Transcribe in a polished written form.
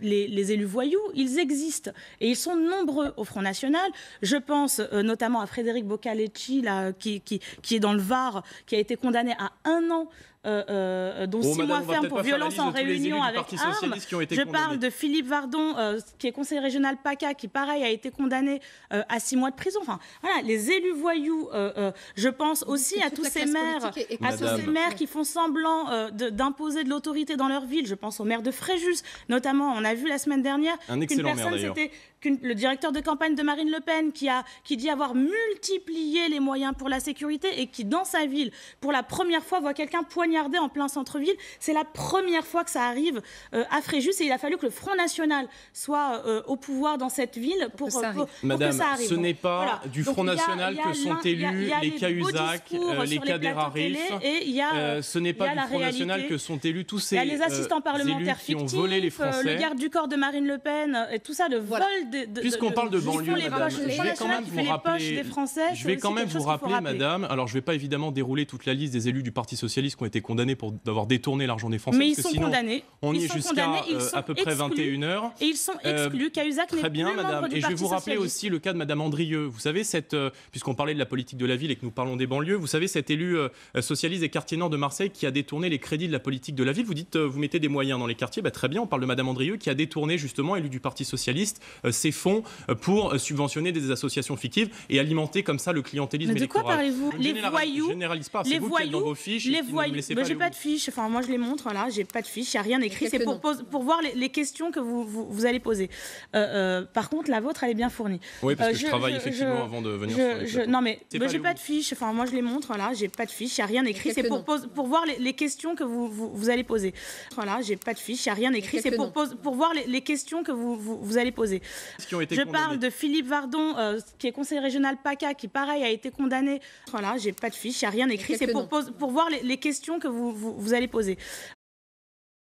Les élus voyous, ils existent et ils sont nombreux au Front National. Je pense notamment à Frédéric Boccalecci, là, qui est dans le Var, qui a été condamné à 1 an, dont 6 mois ferme pour violence en réunion avec armes. Je parle de Philippe Vardon, qui est conseiller régional PACA, qui pareil a été condamné à 6 mois de prison. Enfin, voilà, les élus voyous. Je pense aussi à tous ces maires, qui font semblant d'imposer de l'autorité dans leur ville. Je pense au maire de Fréjus, notamment. On a vu la semaine dernière qu'une personne, c'était le directeur de campagne de Marine Le Pen, qui dit avoir multiplié les moyens pour la sécurité et qui, dans sa ville, pour la première fois, voit quelqu'un poignardé en plein centre-ville. C'est la première fois que ça arrive à Fréjus et il a fallu que le Front National soit au pouvoir dans cette ville pour que ça arrive. Ce n'est pas du Front National que sont élus les Cahuzac, les Kader Arif. Ce n'est pas du Front National que sont élus tous ces les assistants parlementaires qui ont volé les Français. Le garde du corps de Marine Le Pen, et tout ça, le vol Puisqu'on parle de banlieue, madame, je vais quand même vous rappeler, madame, alors je ne vais pas évidemment dérouler toute la liste des élus du Parti Socialiste qui ont été condamnés pour d'avoir détourné l'argent des Français. Mais ils sont condamnés. On y est jusqu'à à peu près 21h. Et ils sont exclus. Cahuzac n'est plus membre du Parti Socialiste. Et je vais vous rappeler aussi le cas de madame Andrieux. Vous savez, puisqu'on parlait de la politique de la ville et que nous parlons des banlieues, vous savez, cet élu socialiste des quartiers nord de Marseille qui a détourné les crédits de la politique de la ville. Vous dites, vous mettez des moyens dans les quartiers. Très bien, on parle de madame Andrieux qui a détourné, justement, élu du Parti Socialiste, ses fonds pour subventionner des associations fictives et alimenter comme ça le clientélisme électoral. Mais de quoi parlez-vous? Les voyous. Je généralise pas, c'est vous qui êtes dans vos fiches. Les voyous. J'ai pas de fiches, enfin moi je les montre là, j'ai pas de fiches, il n'y a rien écrit, c'est pour voir les questions que vous allez poser. Par contre, la vôtre, elle est bien fournie. Oui, parce que je travaille effectivement avant de venir sur les plateaux. Non mais j'ai pas de fiches, enfin moi je les montre là, j'ai pas de fiches, il n'y a rien écrit, c'est pour voir les questions que vous allez poser. Voilà, j'ai pas de fiches, il n'y a rien écrit, c'est pour voir les questions que vous allez poser. Je parle de Philippe Vardon, qui est conseiller régional PACA, qui pareil a été condamné. Voilà, j'ai pas de fiche, il n'y a rien écrit, c'est pour voir les questions que vous allez poser.